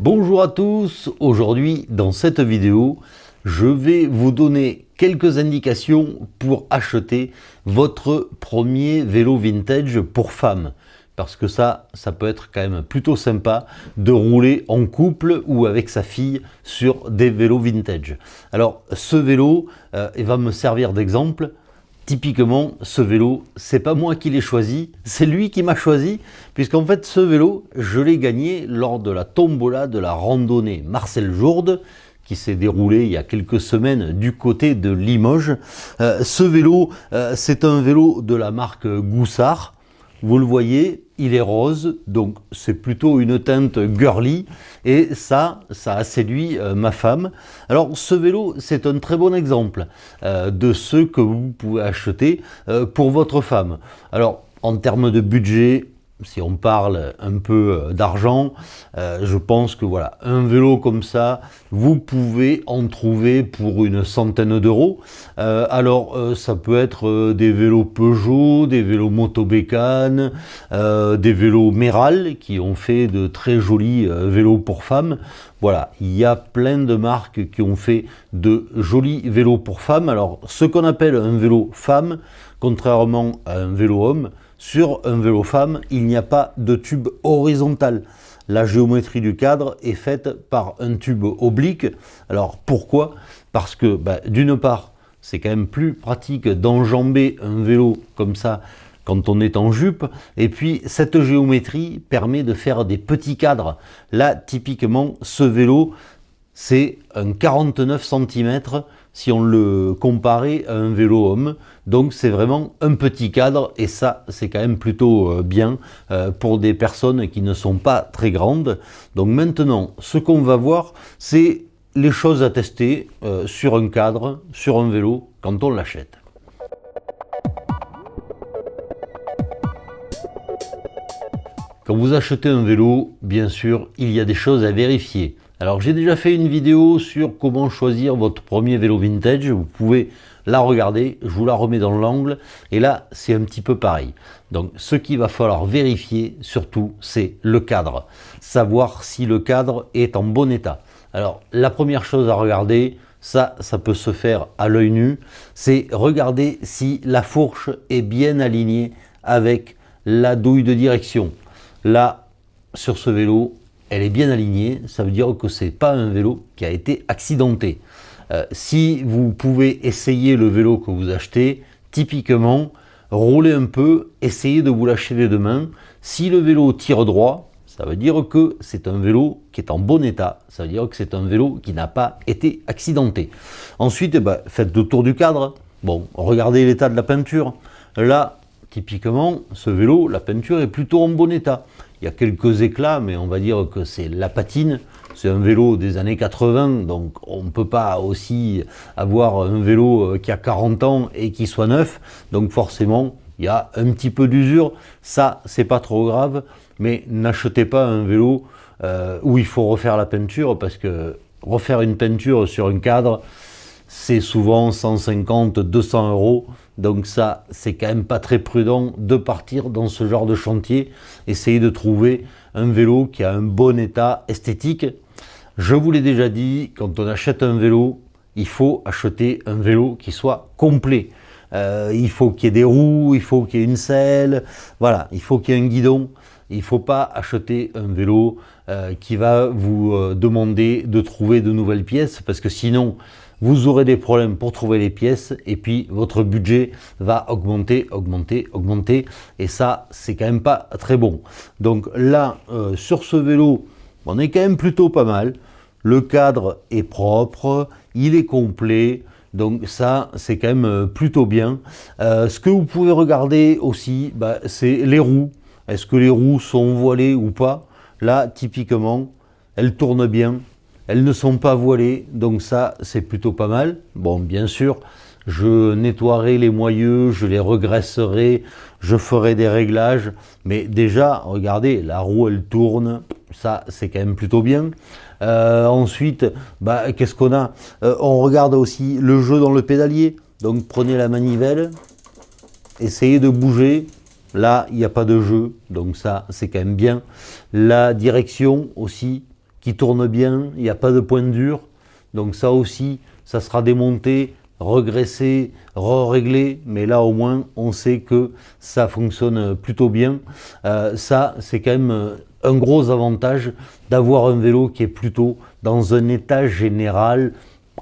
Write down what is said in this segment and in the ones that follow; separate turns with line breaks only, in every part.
Bonjour à tous, aujourd'hui dans cette vidéo, je vais vous donner quelques indications pour acheter votre premier vélo vintage pour femme. Parce que ça peut être quand même plutôt sympa de rouler en couple ou avec sa fille sur des vélos vintage. Alors ce vélo, il va me servir d'exemple. Typiquement, ce vélo, c'est pas moi qui l'ai choisi, c'est lui qui m'a choisi, puisqu'en fait, ce vélo, je l'ai gagné lors de la tombola de la randonnée Marcel Jourde, qui s'est déroulée il y a quelques semaines du côté de Limoges. Ce vélo, c'est un vélo de la marque Goussard. Vous le voyez, il est rose, donc c'est plutôt une teinte girly, et ça a séduit ma femme. Alors ce vélo, c'est un très bon exemple de ce que vous pouvez acheter pour votre femme. Alors en termes de budget, si on parle un peu d'argent, je pense que voilà, un vélo comme ça, vous pouvez en trouver pour une centaine d'euros. Ça peut être des vélos Peugeot, des vélos Motobécane, des vélos Méral qui ont fait de très jolis vélos pour femmes. Voilà, il y a plein de marques qui ont fait de jolis vélos pour femmes. Alors, ce qu'on appelle un vélo femme, contrairement à un vélo homme, sur un vélo femme, il n'y a pas de tube horizontal. La géométrie du cadre est faite par un tube oblique. Alors pourquoi? Parce que d'une part, c'est quand même plus pratique d'enjamber un vélo comme ça quand on est en jupe. Et puis cette géométrie permet de faire des petits cadres. Là, typiquement, ce vélo, c'est un 49 cm si on le comparait à un vélo homme. Donc c'est vraiment un petit cadre et ça c'est quand même plutôt bien pour des personnes qui ne sont pas très grandes. Donc maintenant ce qu'on va voir, c'est les choses à tester sur un cadre, sur un vélo quand on l'achète. Quand vous achetez un vélo, bien sûr, il y a des choses à vérifier. Alors j'ai déjà fait une vidéo sur comment choisir votre premier vélo vintage, vous pouvez la regarder, je vous la remets dans l'angle, et là c'est un petit peu pareil. Donc ce qu'il va falloir vérifier surtout, c'est le cadre, savoir si le cadre est en bon état. Alors la première chose à regarder, ça peut se faire à l'œil nu, c'est regarder si la fourche est bien alignée avec la douille de direction. Là, sur ce vélo, elle est bien alignée, ça veut dire que ce n'est pas un vélo qui a été accidenté. Si vous pouvez essayer le vélo que vous achetez, typiquement, roulez un peu, essayez de vous lâcher les deux mains. Si le vélo tire droit, ça veut dire que c'est un vélo qui est en bon état, ça veut dire que c'est un vélo qui n'a pas été accidenté. Ensuite, faites le tour du cadre, bon, regardez l'état de la peinture. Là, typiquement, ce vélo, la peinture est plutôt en bon état. Il y a quelques éclats, mais on va dire que c'est la patine. C'est un vélo des années 80, donc on ne peut pas aussi avoir un vélo qui a 40 ans et qui soit neuf. Donc forcément, il y a un petit peu d'usure. Ça, c'est pas trop grave, mais n'achetez pas un vélo où il faut refaire la peinture, parce que refaire une peinture sur un cadre, c'est souvent 150, 200 euros. Donc ça, c'est quand même pas très prudent de partir dans ce genre de chantier. Essayez de trouver un vélo qui a un bon état esthétique. Je vous l'ai déjà dit, quand on achète un vélo, il faut acheter un vélo qui soit complet. Il faut qu'il y ait des roues, il faut qu'il y ait une selle, voilà, il faut qu'il y ait un guidon. Il ne faut pas acheter un vélo qui va vous demander de trouver de nouvelles pièces, parce que sinon, vous aurez des problèmes pour trouver les pièces et puis votre budget va augmenter, et ça, c'est quand même pas très bon. Donc là, sur ce vélo, on est quand même plutôt pas mal. Le cadre est propre, il est complet, donc ça, c'est quand même plutôt bien. Ce que vous pouvez regarder aussi, c'est les roues. Est-ce que les roues sont voilées ou pas? Là, typiquement, elles tournent bien. Elles ne sont pas voilées, donc ça, c'est plutôt pas mal. Bon, bien sûr, je nettoierai les moyeux, je les regraisserai, je ferai des réglages. Mais déjà, regardez, la roue, elle tourne. Ça, c'est quand même plutôt bien. Ensuite, qu'est-ce qu'on a? On regarde aussi le jeu dans le pédalier. Donc, prenez la manivelle, essayez de bouger. Là, il n'y a pas de jeu, donc ça, c'est quand même bien. La direction aussi, qui tourne bien, il n'y a pas de point dur. Donc ça aussi, ça sera démonté, regraissé, réglé, mais là au moins on sait que ça fonctionne plutôt bien. Ça, c'est quand même un gros avantage d'avoir un vélo qui est plutôt dans un état général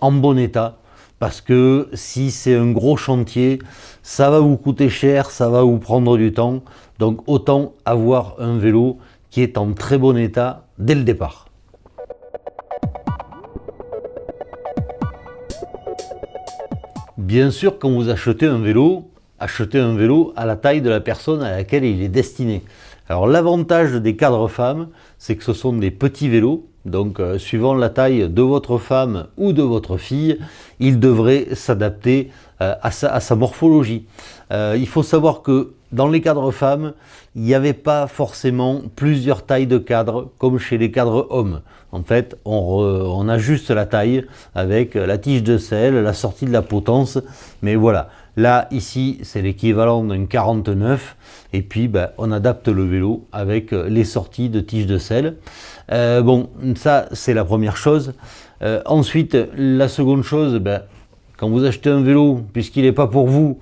en bon état, parce que si c'est un gros chantier, ça va vous coûter cher, ça va vous prendre du temps, donc autant avoir un vélo qui est en très bon état dès le départ. Bien sûr, quand vous achetez un vélo à la taille de la personne à laquelle il est destiné. Alors l'avantage des cadres femmes, c'est que ce sont des petits vélos, donc suivant la taille de votre femme ou de votre fille, il devrait s'adapter à sa morphologie. Il faut savoir que dans les cadres femmes, il n'y avait pas forcément plusieurs tailles de cadres comme chez les cadres hommes. En fait, on ajuste la taille avec la tige de selle, la sortie de la potence, mais voilà. Là, ici, c'est l'équivalent d'un 49, et puis on adapte le vélo avec les sorties de tige de selle. Bon, ça, c'est la première chose. Ensuite, la seconde chose, quand vous achetez un vélo, puisqu'il n'est pas pour vous,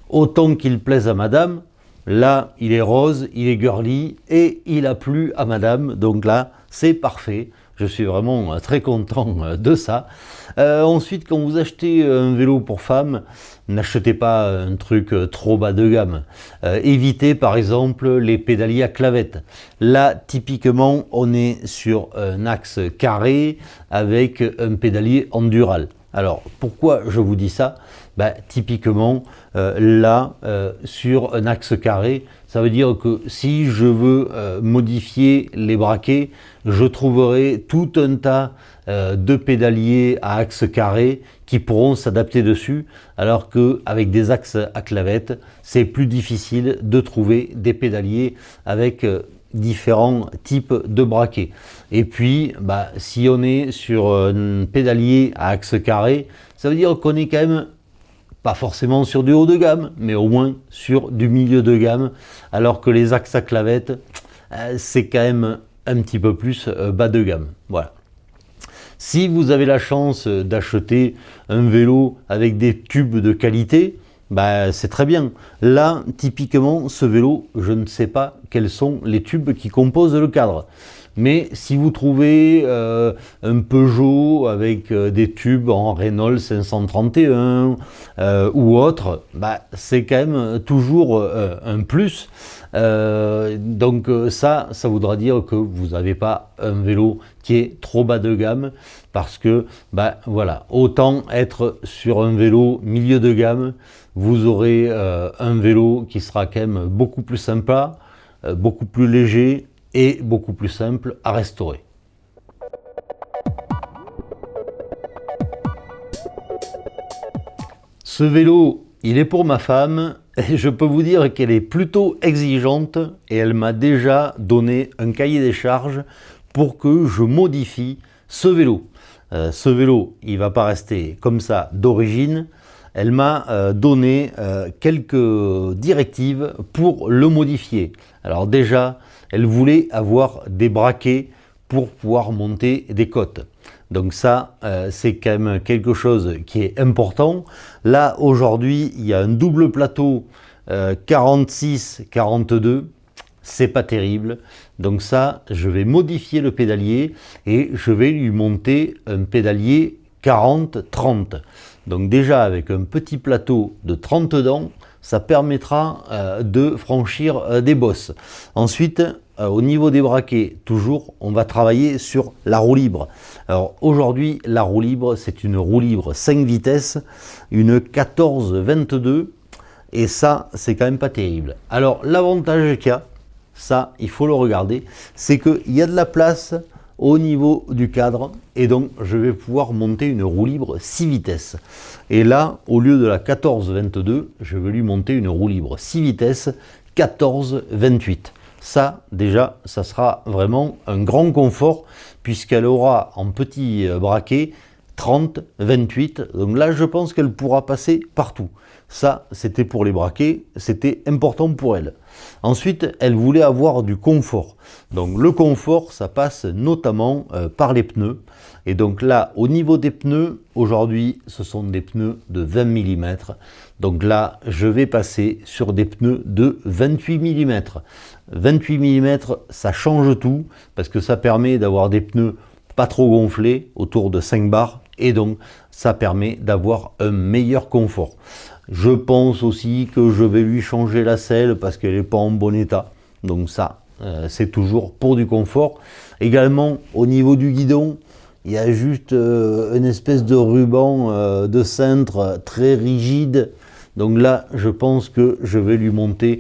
autant qu'il plaise à madame. Là, il est rose, il est girly et il a plu à madame. Donc là, c'est parfait. Je suis vraiment très content de ça. Ensuite, quand vous achetez un vélo pour femme, n'achetez pas un truc trop bas de gamme. Évitez par exemple les pédaliers à clavette. Là, typiquement, on est sur un axe carré avec un pédalier endural. Alors, pourquoi je vous dis ça? Typiquement, là, sur un axe carré, ça veut dire que si je veux modifier les braquets, je trouverai tout un tas de pédaliers à axe carré qui pourront s'adapter dessus, alors qu'avec des axes à clavette, c'est plus difficile de trouver des pédaliers avec différents types de braquets. Et puis, si on est sur un pédalier à axe carré, ça veut dire qu'on est quand même pas forcément sur du haut de gamme, mais au moins sur du milieu de gamme, alors que les axes à clavette, c'est quand même un petit peu plus bas de gamme. Voilà. Si vous avez la chance d'acheter un vélo avec des tubes de qualité, c'est très bien. Là, typiquement, ce vélo, je ne sais pas quels sont les tubes qui composent le cadre. Mais si vous trouvez un Peugeot avec des tubes en Renault 531 ou autre, c'est quand même toujours un plus. Donc ça voudra dire que vous n'avez pas un vélo qui est trop bas de gamme, parce que voilà, autant être sur un vélo milieu de gamme, vous aurez un vélo qui sera quand même beaucoup plus sympa, beaucoup plus léger et beaucoup plus simple à restaurer. Ce vélo, il est pour ma femme, et je peux vous dire qu'elle est plutôt exigeante et elle m'a déjà donné un cahier des charges pour que je modifie ce vélo. Ce vélo, il ne va pas rester comme ça d'origine. Elle m'a donné quelques directives pour le modifier. Alors déjà, elle voulait avoir des braquets pour pouvoir monter des côtes. Donc ça, c'est quand même quelque chose qui est important. Là, aujourd'hui, il y a un double plateau 46-42. C'est pas terrible. Donc ça, je vais modifier le pédalier et je vais lui monter un pédalier 40-30. Donc déjà, avec un petit plateau de 30 dents, ça permettra de franchir des bosses. Ensuite, au niveau des braquets, toujours, on va travailler sur la roue libre. Alors aujourd'hui, la roue libre, c'est une roue libre 5 vitesses, une 14-22, et ça, c'est quand même pas terrible. Alors l'avantage qu'il y a, ça, il faut le regarder, c'est qu'il y a de la place au niveau du cadre, et donc je vais pouvoir monter une roue libre 6 vitesses. Et là, au lieu de la 14-22, je vais lui monter une roue libre 6 vitesses 14-28. Ça, déjà, ça sera vraiment un grand confort, puisqu'elle aura en petit braquet 30, 28. Donc là, je pense qu'elle pourra passer partout. Ça, c'était pour les braquets, c'était important pour elle. Ensuite, elle voulait avoir du confort. Donc le confort, ça passe notamment par les pneus. Et donc là, au niveau des pneus, aujourd'hui, ce sont des pneus de 20 mm. Donc là, je vais passer sur des pneus de 28 mm. 28 mm, ça change tout, parce que ça permet d'avoir des pneus pas trop gonflés, autour de 5 bars, et donc ça permet d'avoir un meilleur confort. Je pense aussi que je vais lui changer la selle parce qu'elle n'est pas en bon état. Donc ça, c'est toujours pour du confort. Également, au niveau du guidon, il y a juste une espèce de ruban de cintre très rigide. Donc là, je pense que je vais lui monter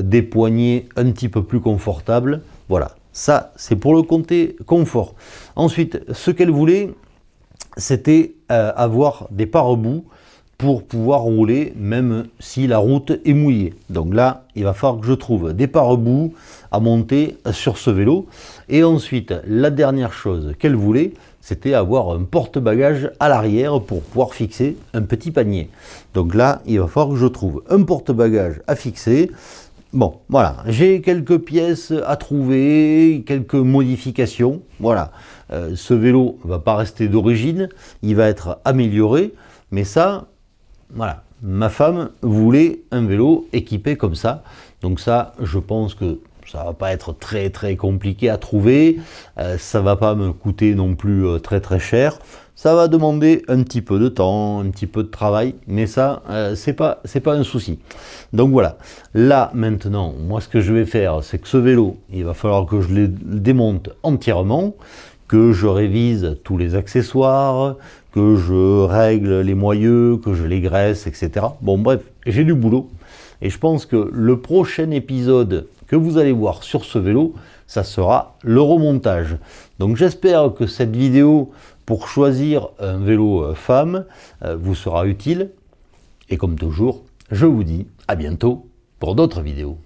des poignées un petit peu plus confortables. Voilà, ça, c'est pour le côté confort. Ensuite, ce qu'elle voulait, c'était avoir des pare-boue pour pouvoir rouler même si la route est mouillée. Donc là, il va falloir que je trouve des pare-boue à monter sur ce vélo. Et ensuite, la dernière chose qu'elle voulait, c'était avoir un porte-bagages à l'arrière pour pouvoir fixer un petit panier. Donc là, il va falloir que je trouve un porte-bagages à fixer. Bon, voilà, j'ai quelques pièces à trouver, quelques modifications. Voilà, ce vélo ne va pas rester d'origine, il va être amélioré, mais ça, voilà, ma femme voulait un vélo équipé comme ça. Donc ça, je pense que ça va pas être très très compliqué à trouver. Ça va pas me coûter non plus très très cher. Ça va demander un petit peu de temps, un petit peu de travail, mais ça, c'est pas un souci. Donc voilà. Là maintenant, moi ce que je vais faire, c'est que ce vélo, il va falloir que je le démonte entièrement, que je révise tous les accessoires, que je règle les moyeux, que je les graisse, etc. Bon bref, j'ai du boulot. Et je pense que le prochain épisode que vous allez voir sur ce vélo, ça sera le remontage. Donc j'espère que cette vidéo pour choisir un vélo femme vous sera utile. Et comme toujours, je vous dis à bientôt pour d'autres vidéos.